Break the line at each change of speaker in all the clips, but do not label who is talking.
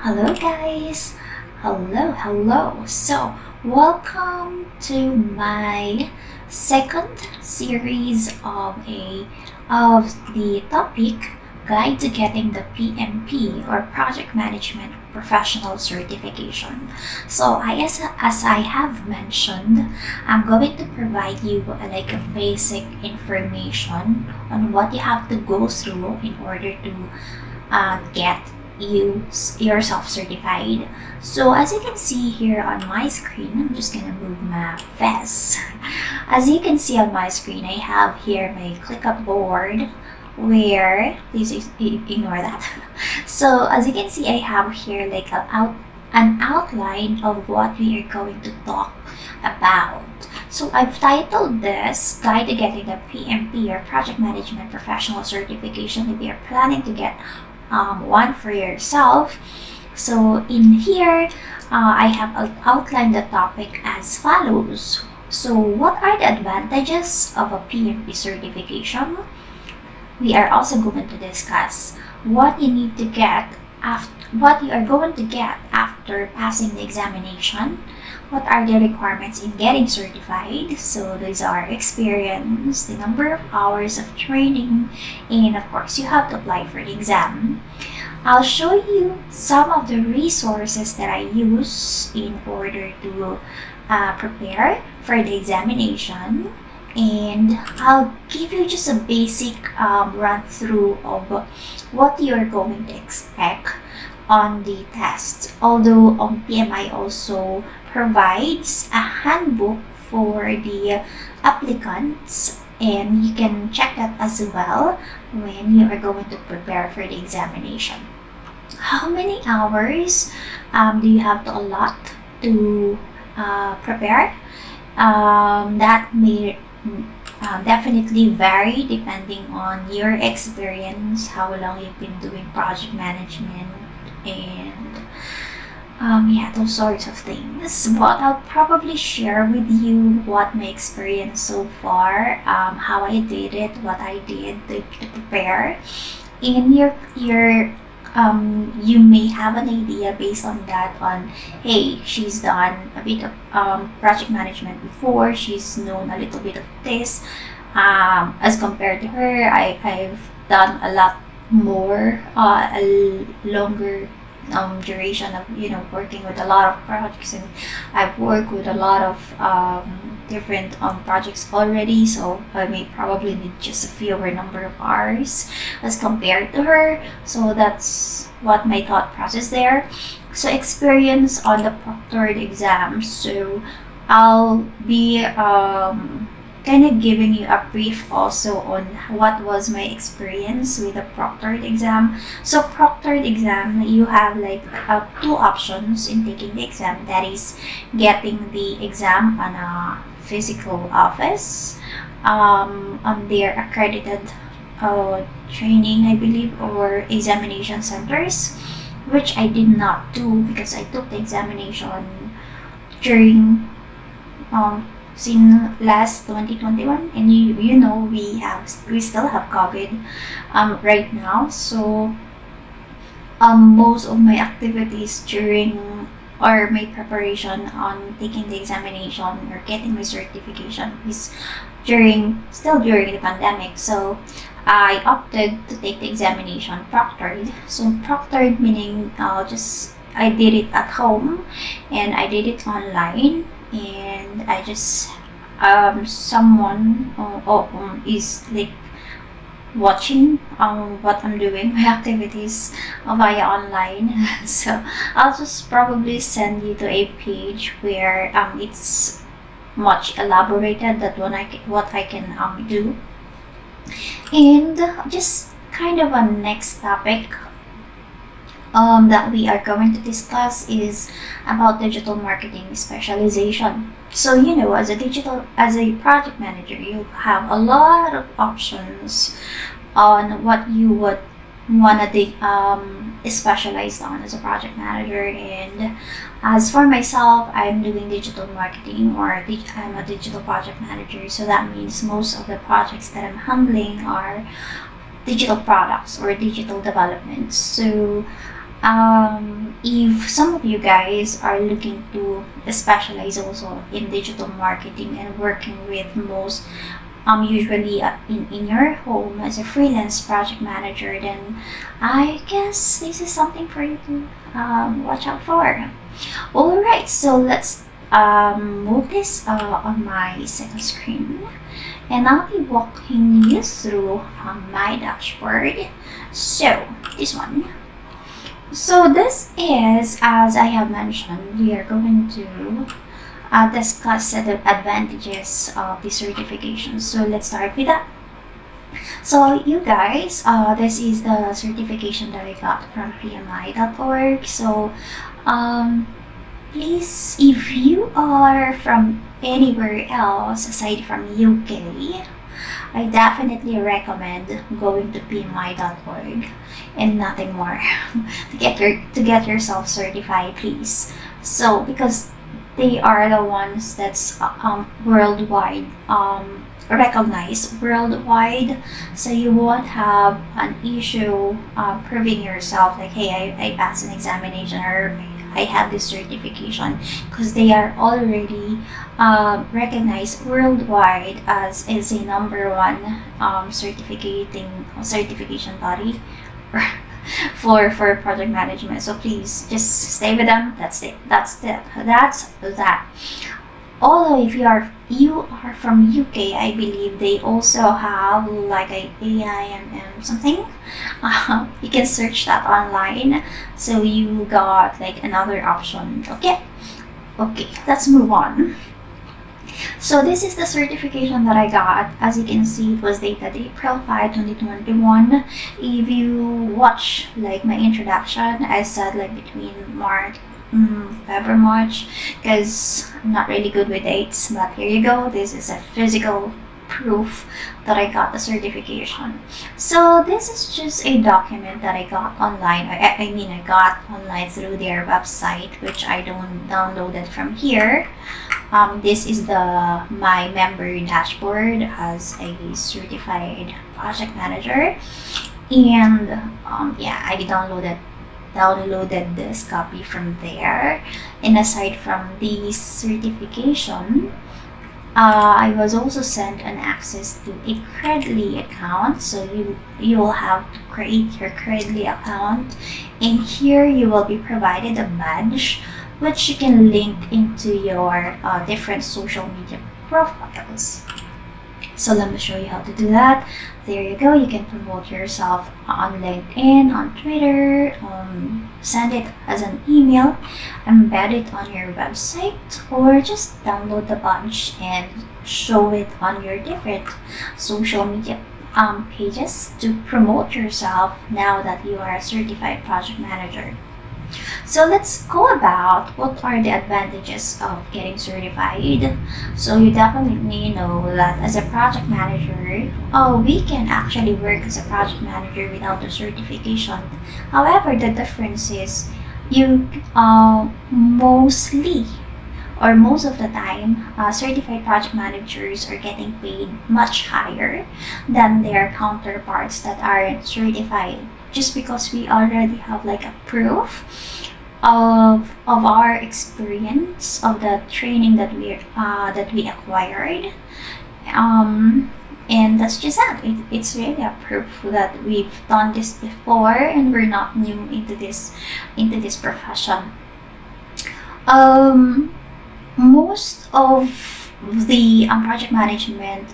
Hello guys. Hello. So, welcome to my second series of the topic Guide to Getting the PMP or Project Management Professional Certification. So, as I have mentioned, I'm going to provide you like a basic information on what you have to go through in order to get yourself certified. So as you can see here on my screen, I'm just gonna move my fast. As you can see on my screen, I have here my ClickUp board where please ignore that. So as you can see, I have here like an outline of what we are going to talk about. So I've titled this Guide to Getting the PMP or Project Management Professional Certification if you're planning to get one for yourself. So in here, I have outlined the topic as follows. So what are the advantages of a PMP certification? We are also going to discuss what you need to get what you are going to get after passing the examination. What are the requirements in getting certified? So these are experience, the number of hours of training, and of course you have to apply for the exam. I'll show you some of the resources that I use in order to prepare for the examination, and I'll give you just a basic run through of what you're going to expect on the test. Although PMI also provides a handbook for the applicants, and you can check that as well when you are going to prepare for the examination. How many hours do you have to allot to prepare? That may definitely vary depending on your experience, how long you've been doing project management, and those sorts of things. But I'll probably share with you what my experience so far, how I did it, what I did to prepare. In your you may have an idea based on that on, hey, she's done a bit of project management before, she's known a little bit of this. As compared to her, I've done a lot more, a longer duration of working with a lot of projects, and I've worked with a lot of different projects already, so I may probably need just a fewer number of hours as compared to her. So that's what my thought process there. So experience on the proctored exam. So I'll be kind of giving you a brief also on what was my experience with the proctored exam. So proctored exam, you have like two options in taking the exam. That is getting the exam on a physical office, on their accredited training, I believe, or examination centers, which I did not do because I took the examination during since last 2021, and you know we still have COVID right now. So most of my activities during or my preparation on taking the examination or getting my certification is still during the pandemic. So I opted to take the examination proctored. So proctored meaning I did it at home and I did it online, and I just someone is like watching what I'm doing, my activities via online. So I'll just probably send you to a page where it's much elaborated that what I can do. And just kind of a next topic that we are going to discuss is about digital marketing specialization. So as a project manager, you have a lot of options on what you would want to specialize on as a project manager. And as for myself, I'm doing digital marketing, or I'm a digital project manager. So that means most of the projects that I'm handling are digital products or digital development. So if if some of you guys are looking to specialize also in digital marketing and working with most usually in your home as a freelance project manager, then I guess this is something for you to watch out for. Alright, so let's move this on my second screen, and I'll be walking you through my dashboard. So this one. So this is, as I have mentioned, we are going to discuss the advantages of the certification. So let's start with that. So you guys, this is the certification that I got from PMI.org. So please, if you are from anywhere else aside from UK, I definitely recommend going to PMI.org and nothing more to get yourself certified, please. So because they are the ones that's worldwide, recognized worldwide, so you won't have an issue proving yourself like, hey, I passed an examination, or I have this certification, because they are already recognized worldwide as a #1 certification body for project management. So please just stay with them. That's it. That's that. Although if you are from UK, I believe they also have like a AIMM something. You can search that online. So you got like another option. Okay, let's move on. So this is the certification that I got. As you can see, it was dated April 5, 2021. If you watch like my introduction, I said like between February, March, because I'm not really good with dates, but here you go. This is a physical proof that I got the certification. So this is just a document that I got online. I got online through their website, which I don't download it from here. This is my member dashboard as a certified project manager, and I downloaded this copy from there. And aside from the certification, I was also sent an access to a Credly account. So you will have to create your Credly account, and here you will be provided a badge which you can link into your different social media profiles. So let me show you how to do that. There you go. You can promote yourself on LinkedIn, on Twitter, send it as an email, embed it on your website, or just download the badge and show it on your different social media pages to promote yourself now that you are a certified project manager. So let's go about what are the advantages of getting certified. So you definitely know that as a project manager, we can actually work as a project manager without a certification. However, the difference is you mostly, or most of the time, certified project managers are getting paid much higher than their counterparts that aren't certified, just because we already have like a proof of our experience, of the training that we acquired, and that's just that. It's really a proof that we've done this before and we're not new into this profession. Most of the project management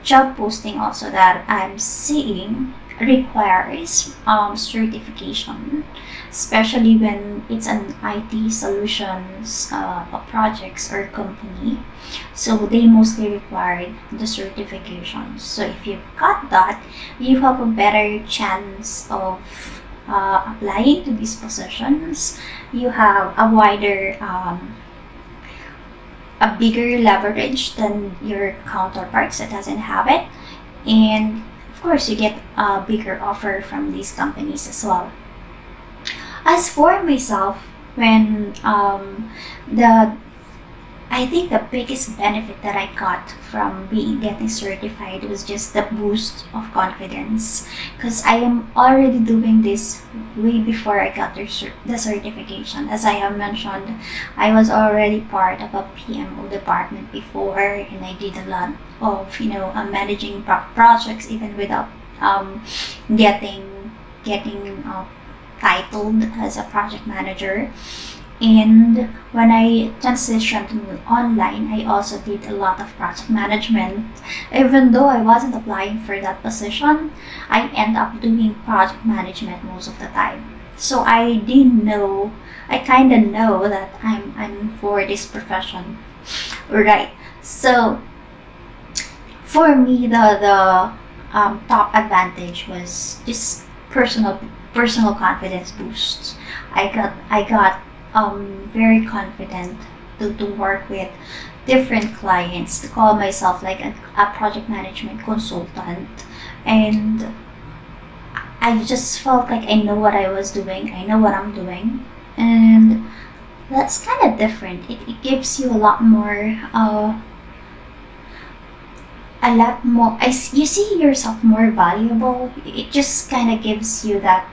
job posting also that I'm seeing requires certification, especially when it's an IT solutions projects or company. So they mostly require the certification. So if you've got that, you have a better chance of applying to these positions. You have a wider a bigger leverage than your counterparts that doesn't have it, and of course you get a bigger offer from these companies as well. As for myself, when I think the biggest benefit that I got from getting certified was just the boost of confidence, because I am already doing this way before I got the certification. As I have mentioned, I was already part of a PMO department before, and I did a lot of managing projects even without getting titled as a project manager. And when I transitioned to online, I also did a lot of project management. Even though I wasn't applying for that position, I end up doing project management most of the time. So I kind of know that I'm for this profession, right? So for me, the top advantage was just personal confidence boost. I got very confident to work with different clients, to call myself like a project management consultant, and I just felt like I know what I was doing, I know what I'm doing, and that's kind of different. It gives you you see yourself more valuable. It just kind of gives you that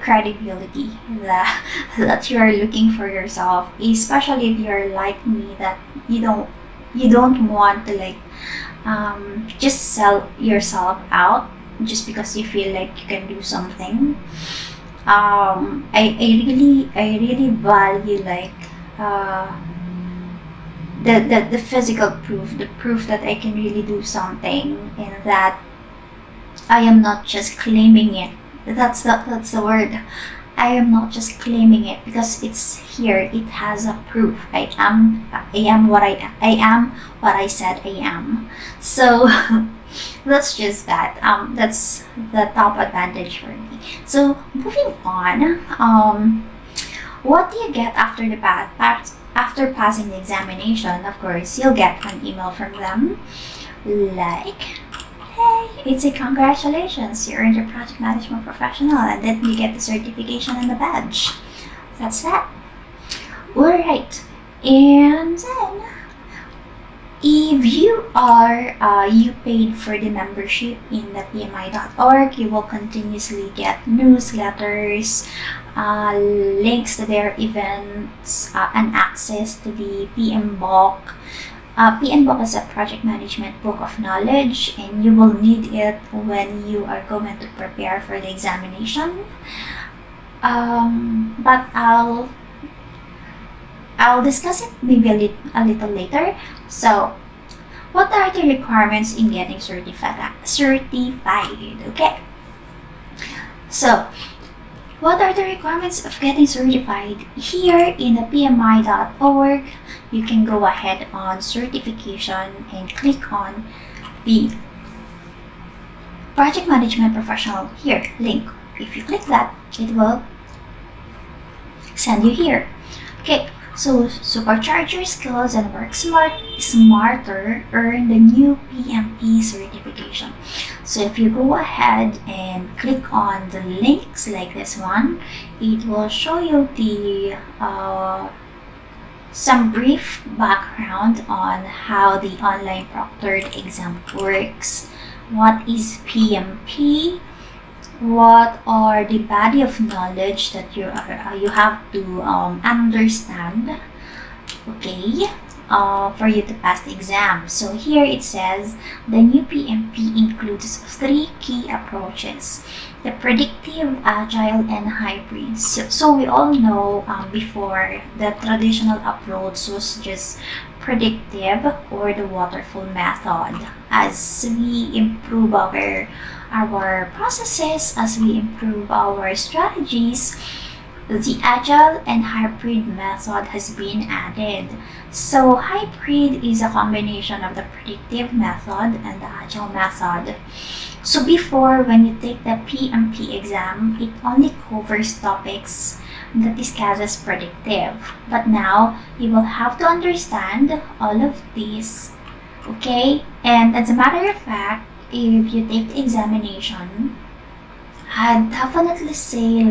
credibility that you are looking for yourself, especially if you're like me, that you don't want to just sell yourself out just because you feel like you can do something. I really value uh, the physical proof, the proof that I can really do something, and that I am not just claiming it. That's the word. I am not just claiming it because it's here. It has a proof. I am what I said I am. So that's just that. That's the top advantage for me. So moving on. What do you get after after passing the examination? Of course, you'll get an email from them like, hey, it's a congratulations, you earned your project management professional, and then you get the certification and the badge. That's that. Alright, and then if you paid for the membership in the PMI.org, you will continuously get newsletters, links to their events, and access to the PM book. PM book is a project management book of knowledge, and you will need it when you are going to prepare for the examination. But I'll discuss it maybe a little later. So, what are the requirements in getting certified? Okay. So, what are the requirements of getting certified? Here in the PMI.org, you can go ahead on certification and click on the project management professional here link. If you click that, it will send you here. Okay, so supercharge your skills and work smarter, earn the new PMP certification. So if you go ahead and click on the links like this one, it will show you the some brief background on how the online proctored exam works. What is PMP? What are the body of knowledge that you have to understand, okay, for you to pass the exam. So here it says the new PMP includes 3 key approaches: the predictive, agile, and hybrid. So we all know before, the traditional approach was just predictive, or the waterfall method. As we improve our processes, as we improve our strategies, the agile and hybrid method has been added. So hybrid is a combination of the predictive method and the agile method. So before, when you take the PMP exam, it only covers topics that discusses predictive. But now, you will have to understand all of these, okay? And as a matter of fact, if you take the examination, I'd definitely say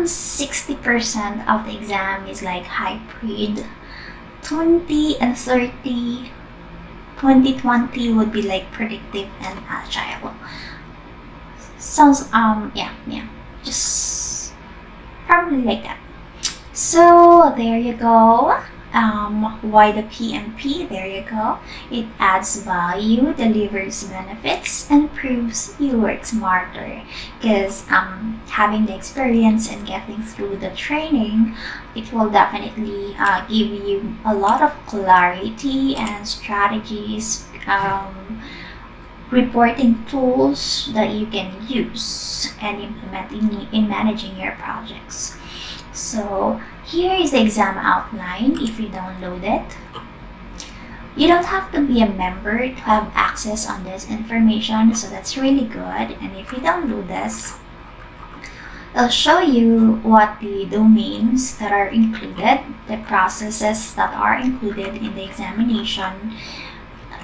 around 60% of the exam is like hybrid. 20 and 30, 2020 would be like predictive and agile. Sounds, yeah, just probably like that. So there you go. Why the PMP? There you go. It adds value, delivers benefits, and proves you work smarter. Because having the experience and getting through the training, it will definitely give you a lot of clarity and strategies, reporting tools that you can use and implement in managing your projects. So here is the exam outline if you download it. You don't have to be a member to have access on this information, so that's really good. And if you download this, it'll show you what the domains that are included, the processes that are included in the examination.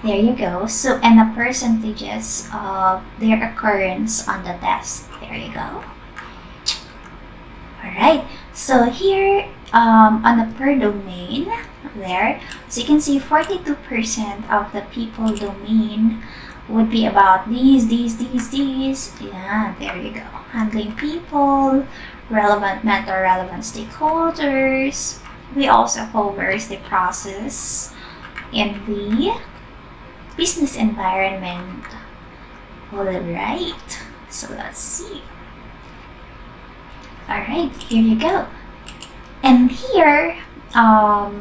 There you go. So, and the percentages of their occurrence on the test. There you go. Alright, so here on the per domain, there, so you can see 42% of the people domain would be about these. Yeah, there you go. Handling people, relevant mentor, relevant stakeholders. We also covers the process in the business environment. Alright, so let's see. Alright, here you go. And here, our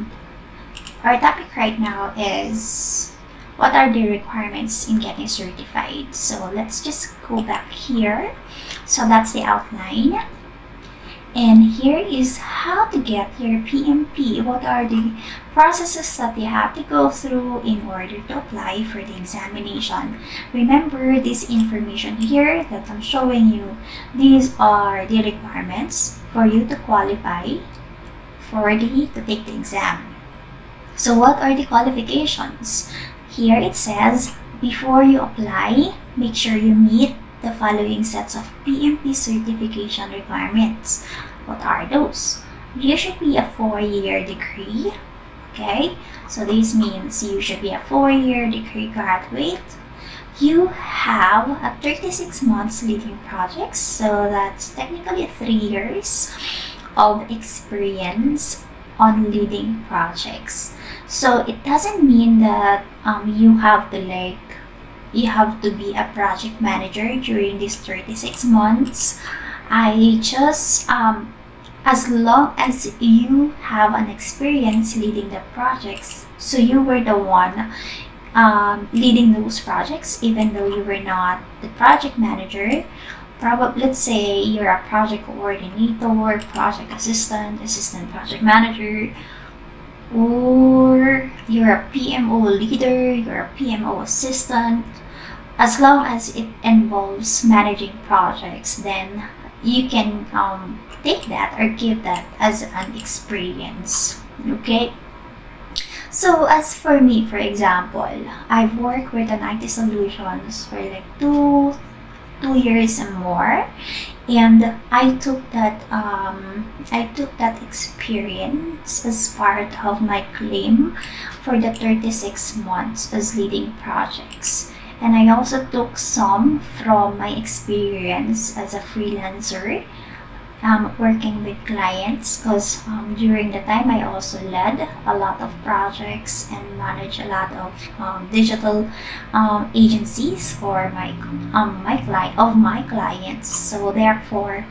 topic right now is what are the requirements in getting certified. So let's just go back here. So that's the outline. And here is how to get your PMP. What are the processes that you have to go through in order to apply for the examination. Remember, this information here that I'm showing you, these are the requirements for you to qualify to take the exam. So what are the qualifications? Here it says, before you apply, make sure you meet the following sets of PMP certification requirements. What are those? You should be a 4-year degree. Okay, so this means you should be a 4-year degree graduate. You have a 36 months leading projects, so that's technically 3 years of experience on leading projects. So it doesn't mean that you have to be a project manager during these 36 months. I just, as long as you have an experience leading the projects, so you were the one leading those projects, even though you were not the project manager. Probably, let's say you're a project coordinator, project assistant, assistant project manager, or you're a PMO leader, you're a PMO assistant. As long as it involves managing projects, then you can take that or give that as an experience. Okay, so as for me, for example, I've worked with an IT solutions for like two years and more, and I took that experience as part of my claim for the 36 months as leading projects. And I also took some from my experience as a freelancer, working with clients, because during the time I also led a lot of projects and managed a lot of digital agencies for my clients. So therefore,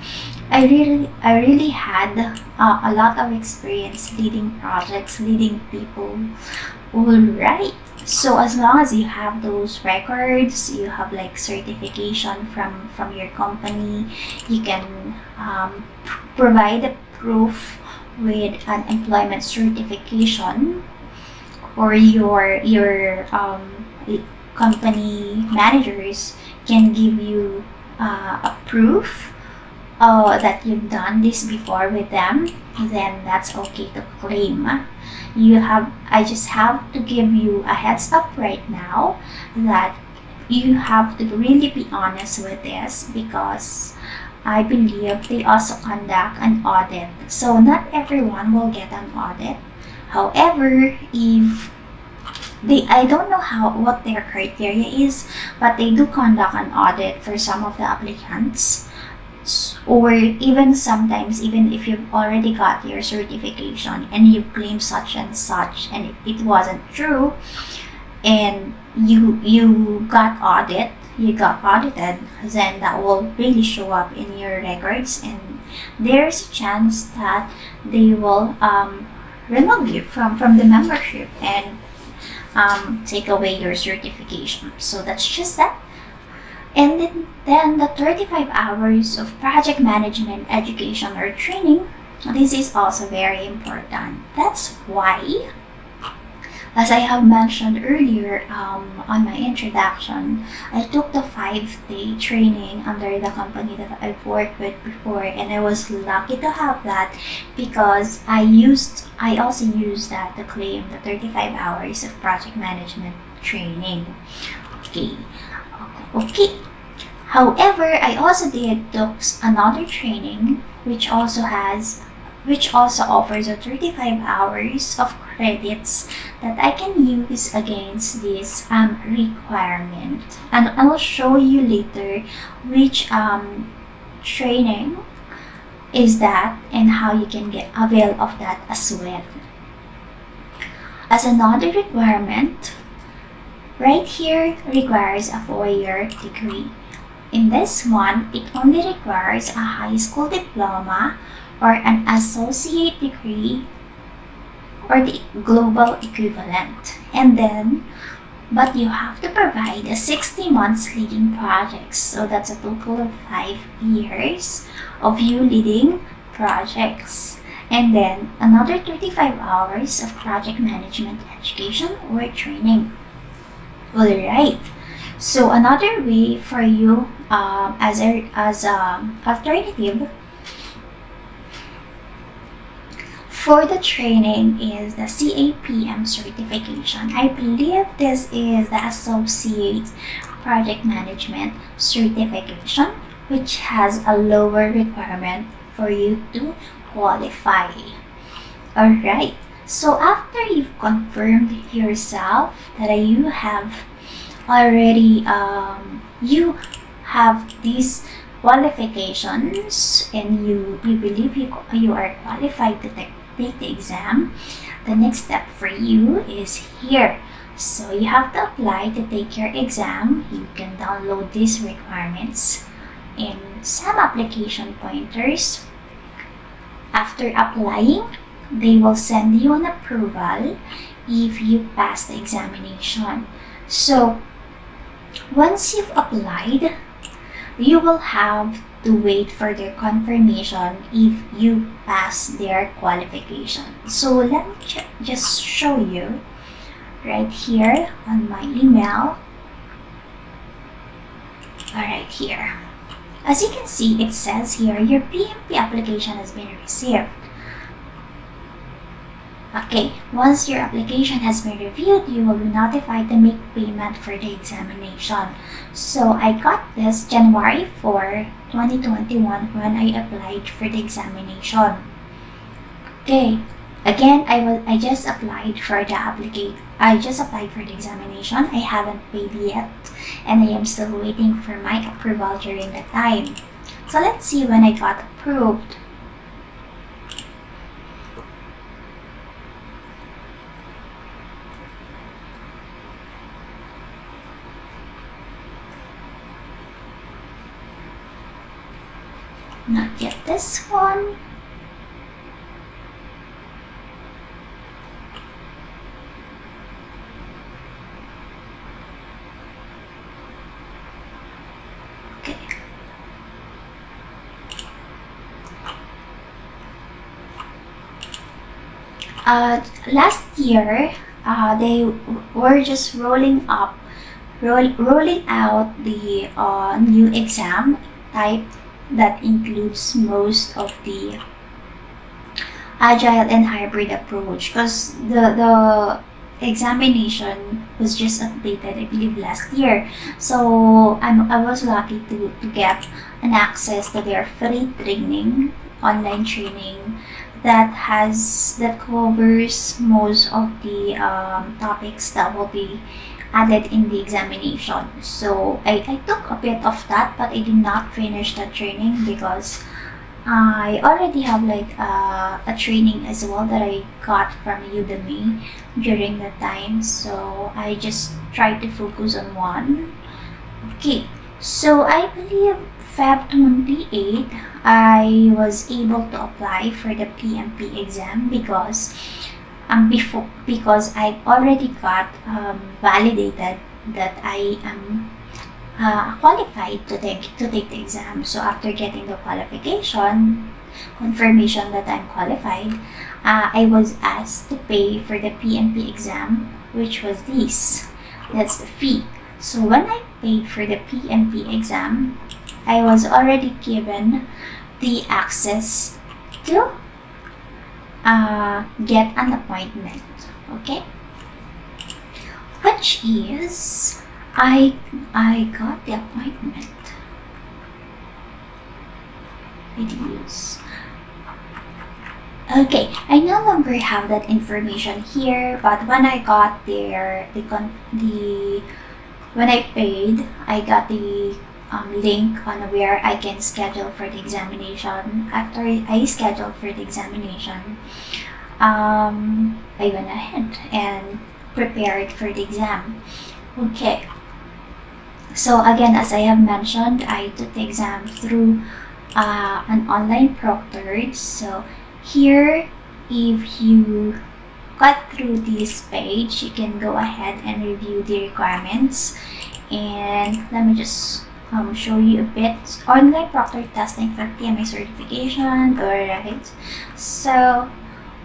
I really had a lot of experience leading projects, leading people. Alright, so as long as you have those records, you have like certification from your company, you can provide a proof with an employment certification, or your company managers can give you a proof that you've done this before with them. Then that's okay to claim. I just have to give you a heads up right now that you have to really be honest with this, because I believe they also conduct an audit. So not everyone will get an audit. However, if I don't know what their criteria is, but they do conduct an audit for some of the applicants. Or even sometimes, even if you've already got your certification and you claim such and such and it wasn't true, and you got audited, then that will really show up in your records, and there's a chance that they will remove you from the membership and take away your certification. So that's just that. And then the 35 hours of project management education or training, this is also very important. That's why, as I have mentioned earlier on my introduction, I took the 5-day training under the company that I've worked with before, and I was lucky to have that because I also used that to claim the 35 hours of project management training. Okay. However, I also took another training which also offers a 35 hours of credits that I can use against this requirement. And I will show you later which training is that and how you can get avail of that as well. As another requirement, right here requires a 4-year degree. In this one, it only requires a high school diploma or an associate degree or the global equivalent. But you have to provide a 60 months leading projects. So that's a total of 5 years of you leading projects. And then another 35 hours of project management education or training. Alright. So another way for you as alternative for the training is the CAPM certification. I believe this is the Associate Project Management certification, which has a lower requirement for you to qualify. Alright, so after you've confirmed yourself that you have already you have these qualifications and you believe you are qualified to take the exam, the next step for you is here. So you have to apply to take your exam. You can download these requirements in some application pointers. After applying, they will send you an approval if you pass the examination. So once you've applied, you will have to wait for their confirmation if you pass their qualification. So let me just show you right here on my email. Alright, here. As you can see, it says here, your PMP application has been received. Okay, once your application has been reviewed, you will be notified to make payment for the examination. So I got this January 4, 2021 when I applied for the examination. Okay, again, I just applied for the examination. I haven't paid yet, and I am still waiting for my approval during the time. So let's see when I got approved. Not yet this one. Okay. Last year, they were just rolling out the new exam type that includes most of the agile and hybrid approach, because the examination was just updated, I believe, last year. So I was lucky to get an access to their free training, online training that covers most of the topics that will be added in the examination. So I took a bit of that, but I did not finish the training because I already have like a training as well that I got from Udemy during the time. So I just tried to focus on one. Okay, so I believe Feb 28, I was able to apply for the PMP exam because I already got validated that I am qualified to take the exam. So after getting the qualification confirmation that I'm qualified, I was asked to pay for the PMP exam, which was this. That's the fee. So when I paid for the PMP exam, I was already given the access to get an appointment. Okay, which is I got the appointment. Videos. Okay, I no longer have that information here, but when I got there, when I paid, I got the link on where I can schedule for the examination. After I scheduled for the examination, I went ahead and prepared for the exam. Okay, so again, as I have mentioned, I took the exam through an online proctored. So here, if you got through this page, you can go ahead and review the requirements. And let me just show you a bit. Online proctor testing for PMP certification. Alright, so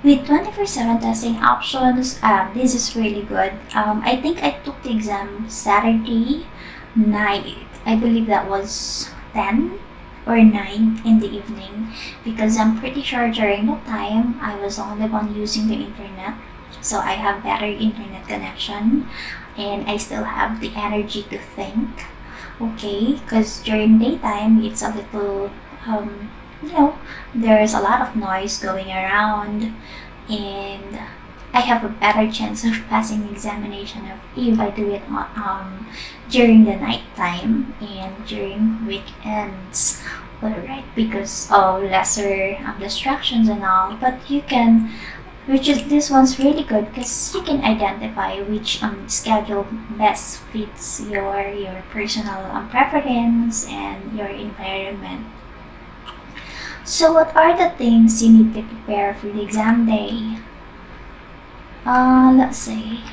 with 24/7 testing options, this is really good. I think I took the exam Saturday night. I believe that was 10 or 9 in the evening, because I'm pretty sure during that time I was the only one using the internet. So I have better internet connection and I still have the energy to think. Okay, because during daytime it's a little, there's a lot of noise going around, and I have a better chance of passing the examination if I do it during the night time and during weekends. Alright, because of lesser distractions and all. But this one's really good because you can identify which schedule best fits your personal preference and your environment. So what are the things you need to prepare for the exam day? Let's see.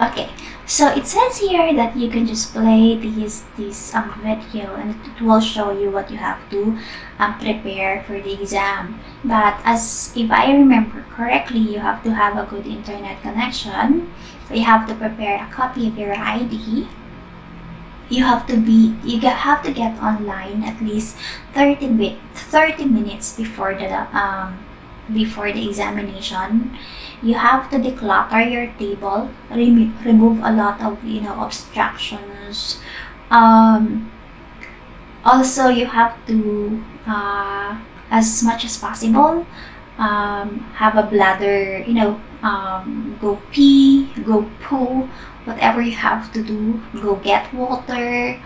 Okay, so it says here that you can just play this video and it will show you what you have to prepare for the exam. But as if I remember correctly, you have to have a good internet connection. So you have to prepare a copy of your ID. You have to get online at least 30 minutes before the examination. You have to declutter your table, remove a lot of obstructions. Also, you have to, as much as possible, have a bladder. Go pee, go poo, whatever you have to do. Go get water.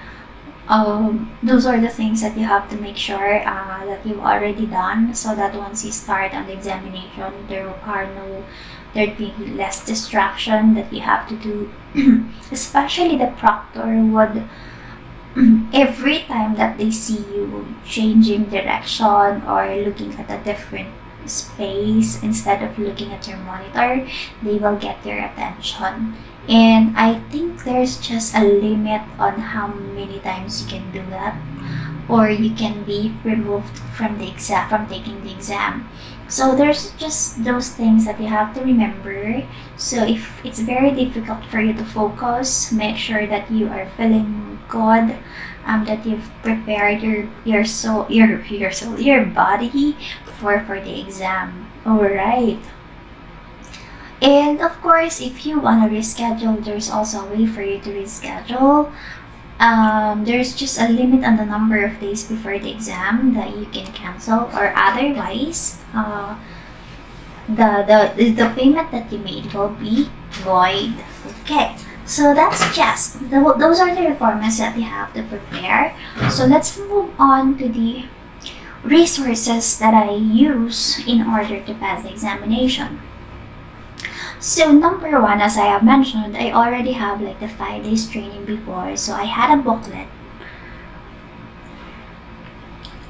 Those are the things that you have to make sure that you've already done, so that once you start on the examination, there'd be less distraction that you have to do. Especially the proctor would every time that they see you changing direction or looking at a different space instead of looking at your monitor, they will get your attention. And I think there's just a limit on how many times you can do that, or you can be removed from taking the exam. So there's just those things that you have to remember. So if it's very difficult for you to focus, make sure that you are feeling good that you've prepared your body for the exam. All right. And of course, if you want to reschedule, there's also a way for you to reschedule. There's just a limit on the number of days before the exam that you can cancel, or otherwise, the payment that you made will be void. Okay, so that's just those are the requirements that you have to prepare. So let's move on to the resources that I use in order to pass the examination. So number one, as I have mentioned, I already have like the 5 days training before. So I had a booklet.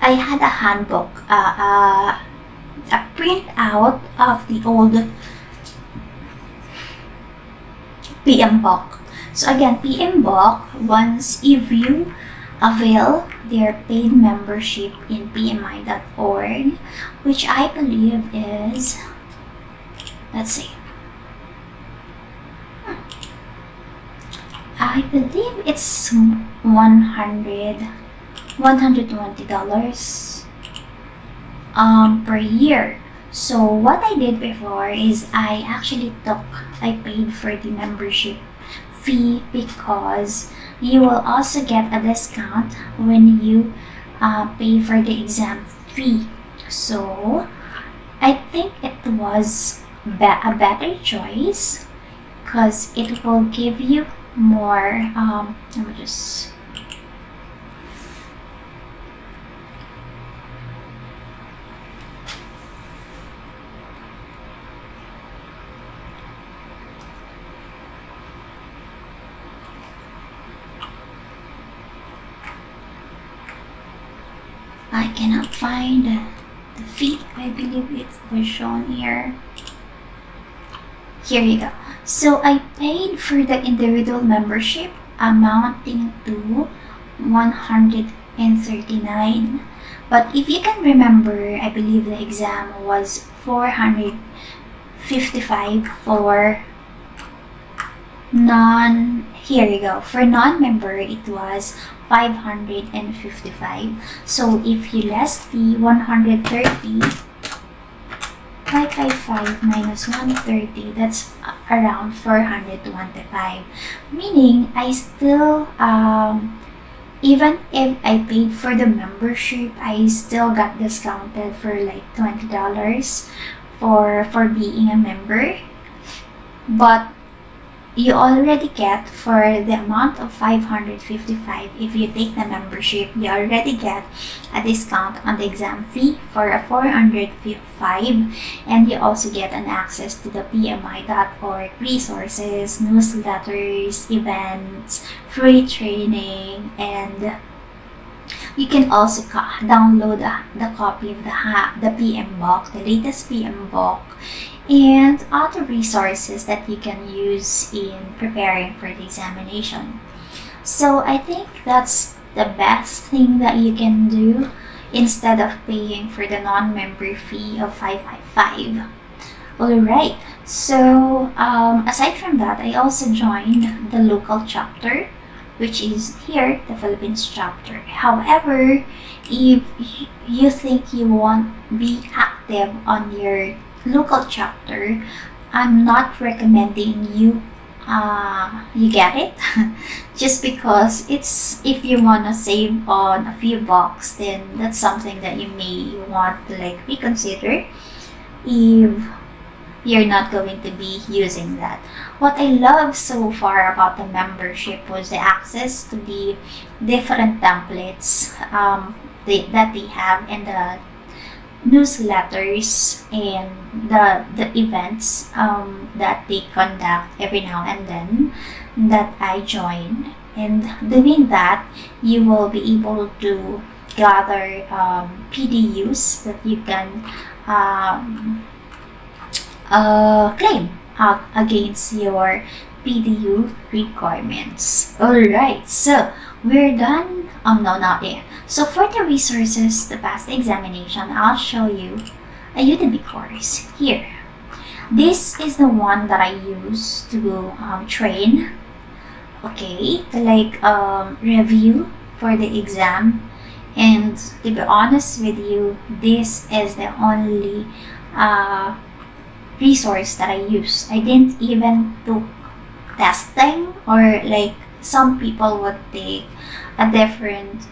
I had a handbook, a printout of the old PM book. So again, PM book, once if you avail their paid membership in pmi.org, which I believe is, let's see, I believe it's $120 per year. So what I did before is I paid for the membership fee, because you will also get a discount when you pay for the exam fee. So I think it was a better choice, because it will give you more let me just I cannot find the fee. I believe it was shown here. Here you go. So I paid for the individual membership amounting to $139. But if you can remember, I believe the exam was $455 for here you go. For non-member, it was $555. So if you less the 130, 555 minus 130, that's around 425. Meaning, I still, even if I paid for the membership, I still got discounted for like $20 for being a member. But you already get, for the amount of 555, if you take the membership, you already get a discount on the exam fee for a 405, and you also get an access to the pmi.org resources, newsletters, events, free training, and you can also download the copy of the PM book, the latest PM book, and other resources that you can use in preparing for the examination. So I think that's the best thing that you can do instead of paying for the non-member fee of $555. Alright, so aside from that, I also joined the local chapter, which is here, the Philippines chapter. However, if you think you won't be active on your local chapter, I'm not recommending you get it just because if you want to save on a few bucks, then that's something that you may want to like reconsider if you're not going to be using that. What I love so far about the membership was the access to the different templates that they have, and the newsletters and the events that they conduct every now and then that I join. And doing that, you will be able to gather PDUs that you can claim against your PDU requirements. Alright, so we're done. No, not yet. So for the resources to pass the examination, I'll show you a Udemy course here. This is the one that I use to train okay, to like review for the exam. And to be honest with you, this is the only uh, resource that I use. I didn't even do testing, or like some people would take a different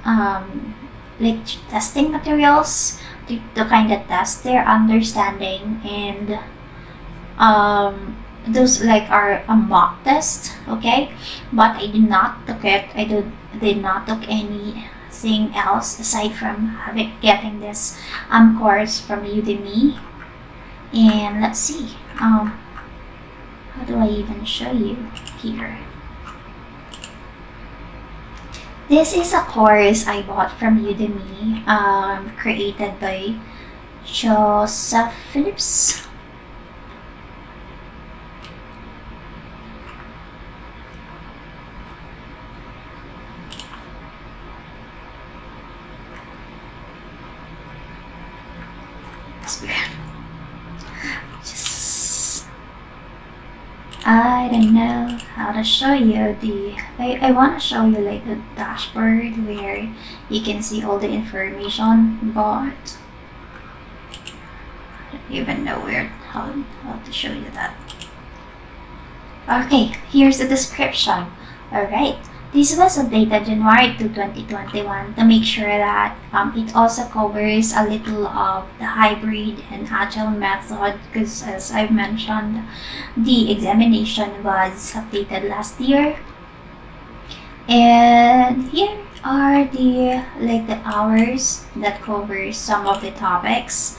like testing materials to kind of test their understanding, and those like are a mock test, okay, but I did not took it. Did not took anything else aside from getting this course from Udemy. And let's see, how do I even show you here? This is a course I bought from Udemy, created by Joseph Phillips. I don't know how to show you I want to show you like the dashboard where you can see all the information, but I don't even know how to show you that. Okay, here's the description. Alright, this was updated January 2, 2021 to make sure that it also covers a little of the hybrid and agile method, because as I've mentioned, the examination was updated last year. And here are the hours that covers some of the topics.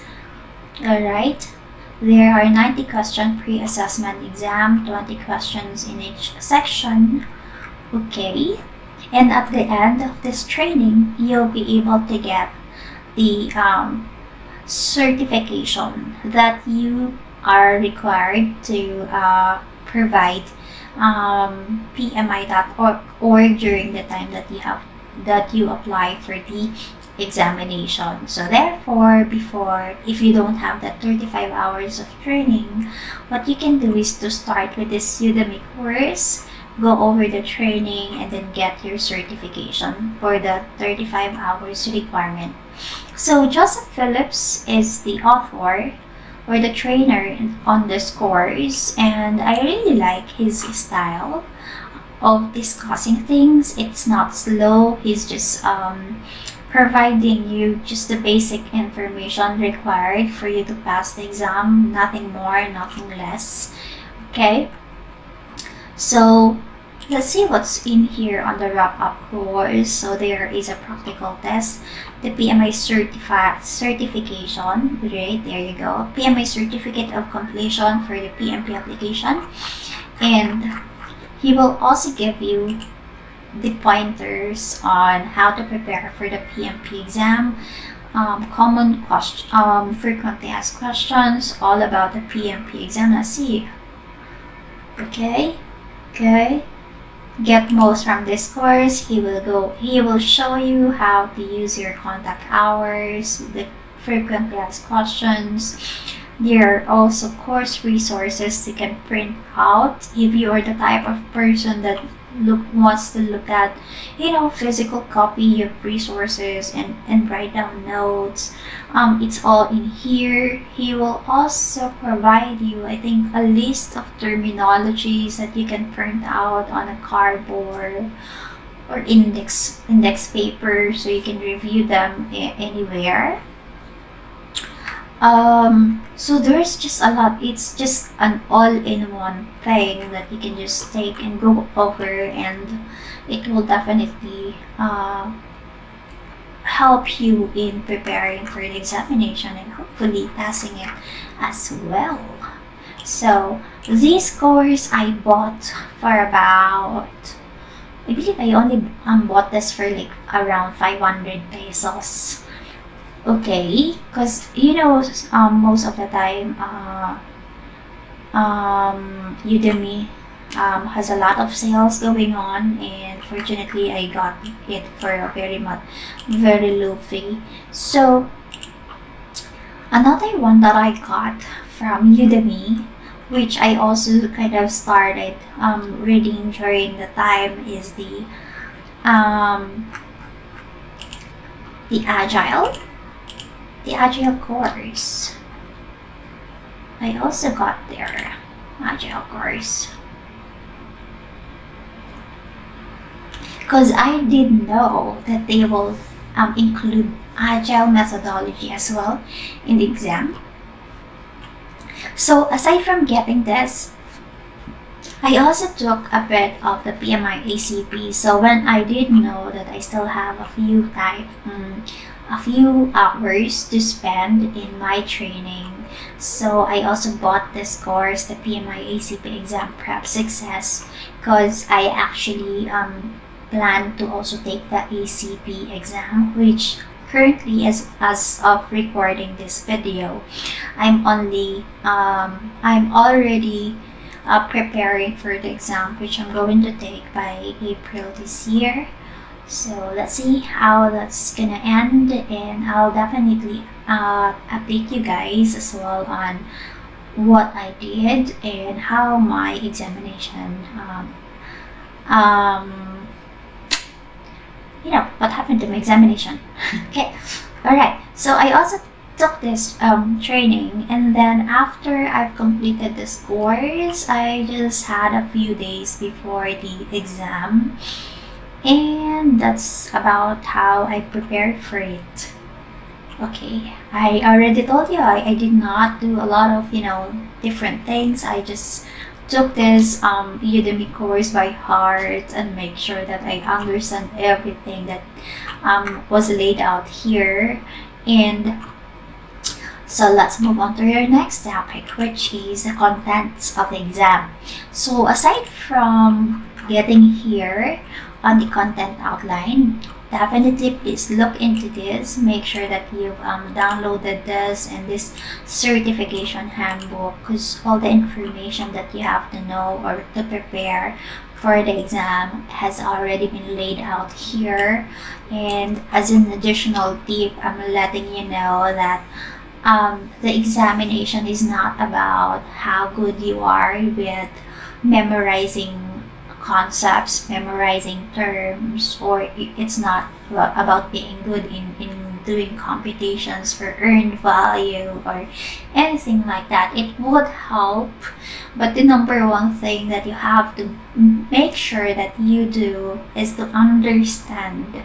Alright, there are 90 question pre-assessment exam, 20 questions in each section. Okay, and at the end of this training, you'll be able to get the certification that you are required to provide PMI.org during the time that you apply for the examination. So therefore, if you don't have that 35 hours of training, what you can do is to start with this Udemy course, go over the training, and then get your certification for the 35 hours requirement. So Joseph Phillips is the author or the trainer on this course, and I really like his style of discussing things. It's not slow. He's just providing you just the basic information required for you to pass the exam, nothing more, nothing less. Okay, so let's see what's in here on the wrap-up course. So there is a practical test, the PMI certification, right, there you go, PMI certificate of completion for the PMP application, and he will also give you the pointers on how to prepare for the PMP exam, common question, frequently asked questions, all about the PMP exam. Let's see. Okay, get most from this course. He will show you how to use your contact hours, the frequently asked questions. There are also course resources you can print out if you are the type of person that wants to look at, physical copy of resources and write down notes. It's all in here. He will also provide you, I think, a list of terminologies that you can print out on a cardboard or index paper, so you can review them anywhere. So there's just a lot. It's just an all-in-one thing that you can just take and go over, and it will definitely help you in preparing for the examination and hopefully passing it as well. So this course I bought for about, I believe I only bought this for like around 500 pesos. Okay, because most of the time Udemy has a lot of sales going on, and fortunately I got it for a very low fee. So another one that I got from Udemy which I also kind of started reading during the time, is um, the Agile course. I also got their Agile course because I didn't know that they will include Agile methodology as well in the exam. So aside from getting this, I also took a bit of the PMI ACP. So when I did know that I still have a few hours to spend in my training, so I also bought this course, the PMI ACP Exam Prep Success, because I actually plan to also take the ACP exam, which currently, as of recording this video, I'm already preparing for the exam, which I'm going to take by April this year. So let's see how that's gonna end, and I'll definitely update you guys as well on what I did and how my examination what happened to my examination. Okay, all right. So I also took this training, and then after I've completed this course, I just had a few days before the exam, and that's about how I prepared for it. Okay, I already told you I did not do a lot of different things. I just took this Udemy course by heart and make sure that I understand everything that was laid out here. And so let's move on to your next topic, which is the contents of the exam. So aside from getting here on the content outline, definitely please look into this. Make sure that you've downloaded this and this certification handbook, because all the information that you have to know or to prepare for the exam has already been laid out here. And as an additional tip, I'm letting you know that the examination is not about how good you are with memorizing concepts, memorizing terms, or it's not about being good in doing computations for earned value or anything like that. It would help, but the number one thing that you have to make sure that you do is to understand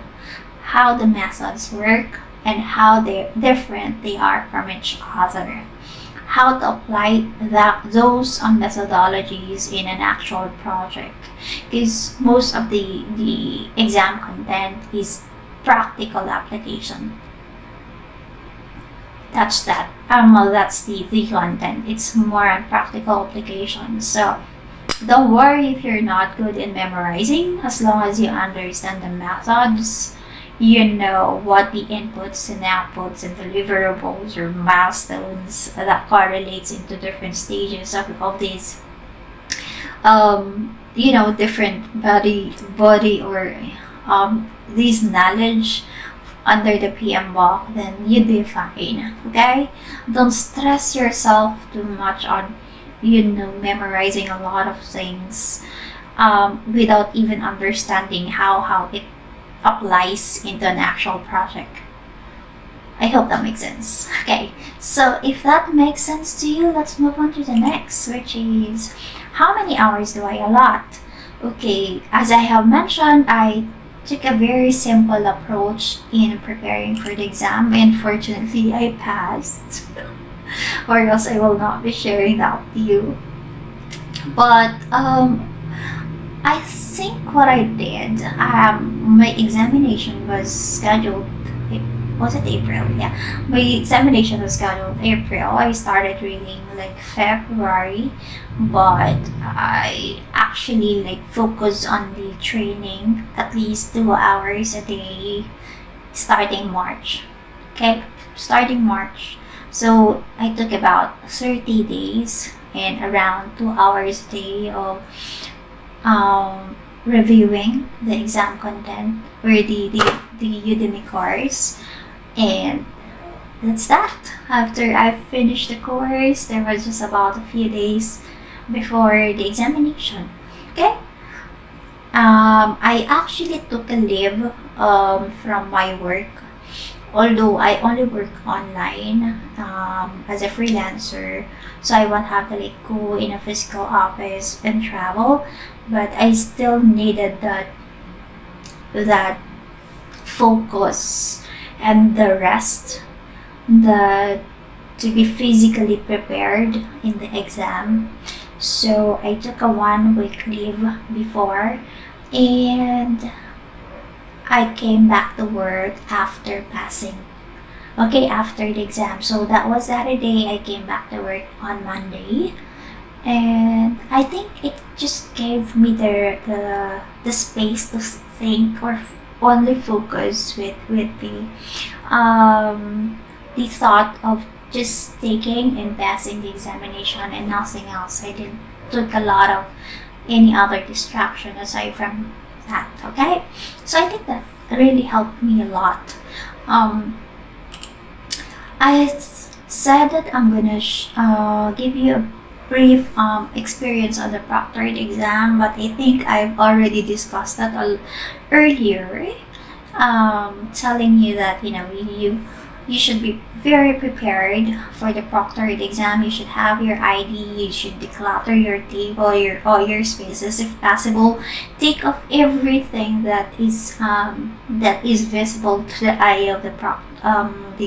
how the methods work and how different they are from each other, how to apply those methodologies in an actual project, because most of the exam content is practical application. That's the content. It's more on practical application. So don't worry if you're not good in memorizing, as long as you understand the methods. You know what the inputs and outputs and deliverables or milestones that correlates into different stages of these different body or these knowledge under the PM block, then you'd be fine. Okay, don't stress yourself too much on memorizing a lot of things without even understanding how it applies into an actual project. I hope that makes sense. Okay, so if that makes sense to you, let's move on to the next, which is how many hours do I allot? Okay, as I have mentioned, I took a very simple approach in preparing for the exam, and fortunately I passed, or else I will not be sharing that with you. But I think what I did, my examination was scheduled, was it April? Yeah, my examination was scheduled April. I started reading like February, but I actually focused on the training at least 2 hours a day starting March. Okay, starting March. So I took about 30 days and around 2 hours a day of reviewing the exam content or the Udemy course, and that's that. After I finished the course, there was just about a few days before the examination. Okay. I actually took a leave from my work, although I only work online as a freelancer, so I won't have to like go in a physical office and travel, but I still needed that focus and the rest, the to be physically prepared in the exam. So I took a 1 week leave before, and I came back to work after passing. Okay, after the exam. So that was Saturday. I came back to work on Monday, and I think it just gave me the space to think or only focus with the thought of just taking and passing the examination and nothing else. I didn't took a lot of any other distraction aside from that. Okay, so I think that really helped me a lot. I said that I'm gonna give you a brief experience on the proctored exam, but I think I've already discussed that earlier. Telling you that you should be very prepared for the proctored exam. You should have your ID. You should declutter your table, all your spaces if possible. Take off everything that is visible to the eye of the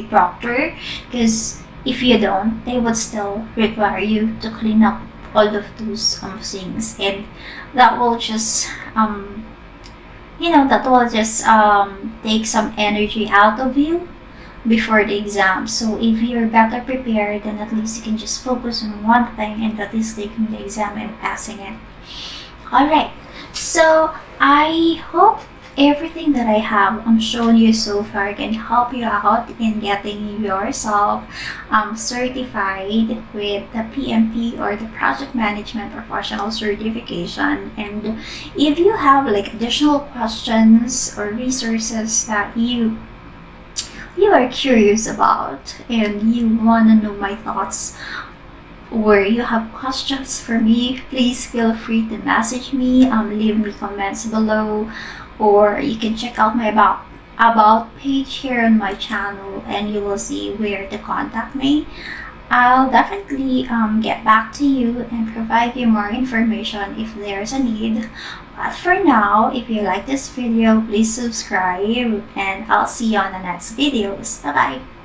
proctor, because if you don't, they would still require you to clean up all of those things, and that will just take some energy out of you before the exam. So if you're better prepared, then at least you can just focus on one thing, and that is taking the exam and passing it. Alright, so I hope everything that I have shown you so far can help you out in getting yourself certified with the PMP or the Project Management Professional Certification. And if you have like additional questions or resources that you are curious about and you want to know my thoughts, or you have questions for me, please feel free to message me, leave me comments below, or you can check out my about page here on my channel and you will see where to contact me. I'll definitely get back to you and provide you more information if there's a need. But for now, if you like this video, please subscribe, and I'll see you on the next videos. Bye bye.